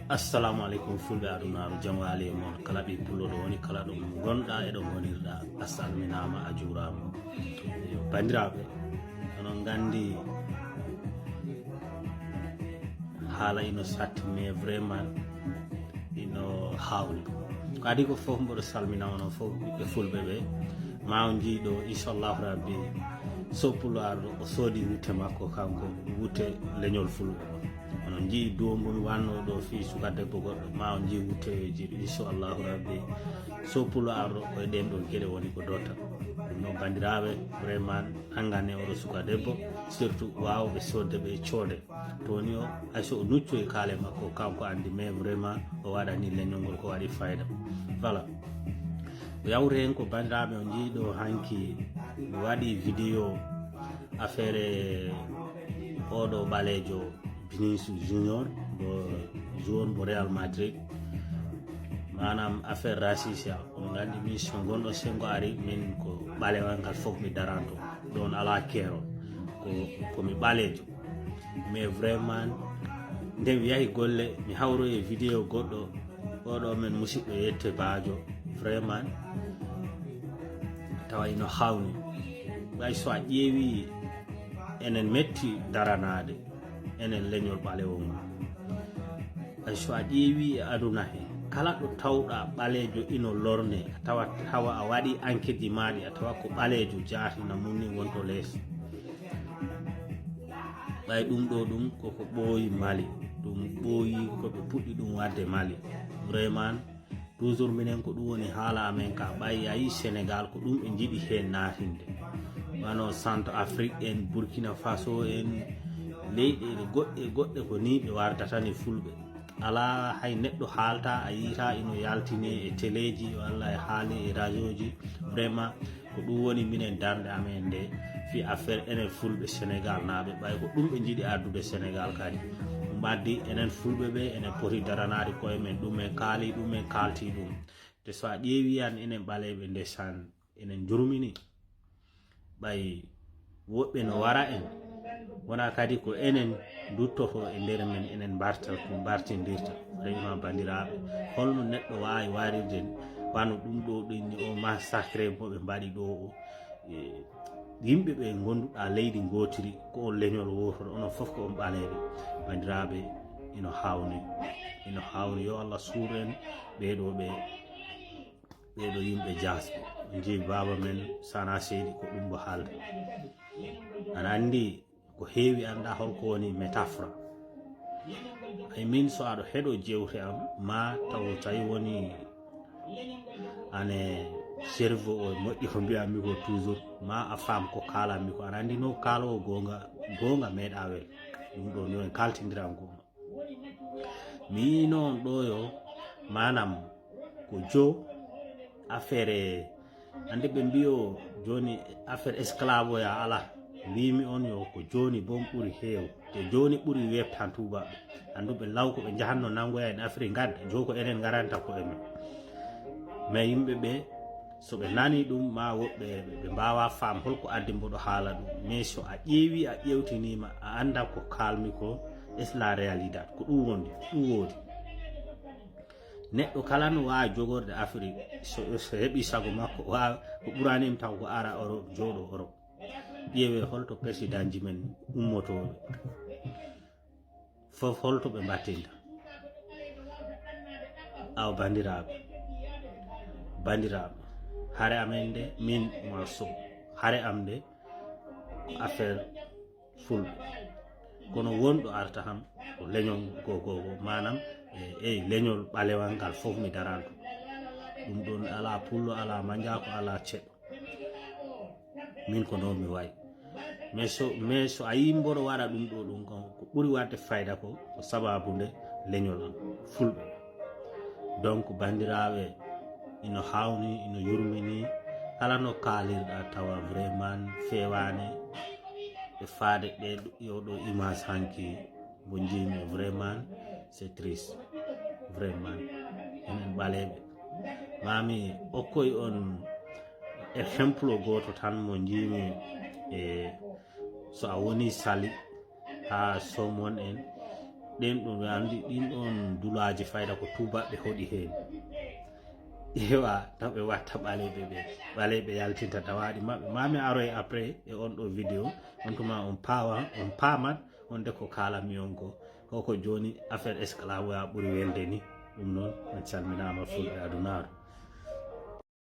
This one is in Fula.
assalamu alaikum fulɓe adunaru jam wali e mon kala ɓi pulloɗo woni kala ɗum gonɗa eɗo gonirɗa a salminama a jurama bandiraɓe onon gandi haala ino satti mais vraiment ino hawli ko adi ko foof mboɗo salmina onon foof ɓiɓɓe fulɓe ɓe ma on jiiɗo inchallahu rabbi soppulaɗo o soodi wutte makko kanko wutte leñol fulɓe onon jii duwombomi wanno ɗo fi suka debbo goɗɗo ma on jii wutteji inchallahu rabbi soppulo arɗo koye ɗen ɗon gueɗe woni ko dotta ɗum noon bandiraɓe vraiment hangane oɗo suka debbo surtout wawɓe sodde ɓe coode toni o hayso o nuccoyi kaale makko kanko andi mais vraiment o waɗani leñol ngol ko waɗi fayida voilà yawre hen ko bandiraɓe on jiiɗo hanki mi waɗi vidéo affaire oɗo ɓalejo Vinicius Junior bo joueur mo Real Madrid manam affaire racisme on gandi mission gonɗo sengo ari min ko ɓalewal ngal fof mi daranto ɗon ala keero komi ɓalejo mais vraiment nde mi yahi golle mi hawro e vidéo goɗɗo oɗo men musidɗo yette baajo vraiment tawa ino hawni ɓay so a ƴeewi enen metti daranade enen leñol ɓalewo ngol ay so a ƴeewi e aduna he kala ɗo tawɗa ɓalejo ino lorne tawa a waɗi enquête ji maɗi a tawa ko ɓalejo jaatina munni wonto lees ɓay ɗum ɗo ɗum koko ɓooyi Mali ɗum ɓooyi koɓe puɗɗi ɗum wadde Mali vraiment toujours minen ko ɗum woni haala amen ka ɓay a yi Sénégal ko ɗum ɓe jiiɗi hen natinde wano Centre Afrique en Burkina Faso en leyɗele goɗɗe ko ni ɓe wardatani fulɓe ala hay neɗɗo haalta a yita ino yaltini e téléji walla e haali e radio ji vraiment ko ɗum woni minen darde amen nde fi affaire enen fulɓe Sénégal naaɓe ɓay ko ɗum ɓe jiiɗi addude Sénégal kadi ɗum addi enen fulɓe ɓe enen poti daranade koye men ɗum en kaali ɗum en kalti ɗum te so a ƴeewi an enen ɓaleɓe ndesan enen jurmini ɓay woɓɓe no wara en wona kadi ko enen duttoto e nder men enen bartindirta vraiment bandiraɓe holno neɗɗo wawi warirde wano ɗum ɗo ɗinni o massacré moɓe mbaɗi ɗo o yimɓe ɓe gonduɗa leydi gotiri ko on leñol wotoɗo onon foof ko on ɓaleɓe bandiraɓe ino hawni yo Allah suur en ɓeɗo yimɓe jasɓe jii baba men sana seydi ko ɗum bo haalde ana andi ko heewi anda holko woni métaphore ay min so aɗo heɗo jewte am ma taw tawi woni ane cerveau o moƴƴi ko mbiyammi ko toujours ma a faam ko kalanmi ko aɗa andi no kalowo gonga meeɗa wel ɗum ɗo no en kaltidiran gonga mi noon ɗo yo manam ko jo affaire ande ɓe mbiyo joni affaire esclave o ya ala mbimi on yo ko joni bom ɓuuri heew te joni ɓuuri webtan tubaɓe anduɓe law ko ɓe jahanno nangoya en Afrique gadda jo ko enen garanta ko emen mais yimɓe ɓe so ɓe nani ɗum ma woɓɓe ɓe mbawa faam holko addi mboɗo haala ɗum mais so a ƴeewi a ƴewtinima a anda ko kalmi ko est la réalité ko ɗum wondi ɗum woodi neɗɗo kala no wawi jogorde Afrique so heeɓi sago makko wawi ko ɓuranima taw ko ara Europe jooɗo Europe ƴeewe holto président ji men ummotoɓe fof holto ɓe mbattinta aw bandiraɓe haare amen nde min ma so haare am nde ko affaire fulɓe kono wonɗo arta ham ko leñol gogo manam eyi leñol ɓalewal ngal fof mi daranto ɗum ɗon ala pullo ala manjako ala ceɗɗo min ko noon mi wayi mais so a yi mboɗo waɗa ɗum ɗo ɗum ko ɓuuri wadde fayda ko sababu nde leñol fulɓe donc bandiraɓe ino hawni ino yurmini kala no kalirɗa tawa vraiment fewani e faade ɗe yoɗo image hanki mo jimi vraiment c'est triste vraiment enen ɓaleɓe mami okkoy on exemple goto tan mo jimi e so a woni Sali ha Somone en ɗen ɗum andi ɗin ɗon dulaji fayda ko tubaɓe hoɗi hen ewa taw ɓe watta ɓaleɓe yaltinta tawaɗi maɓɓe mami aroy après e on ɗo vidéo on tuma on pamat on de ko kalami on ko joni affaire esclave ya ɓuuri welde ni ɗum noon on calminama fulɓe adunaru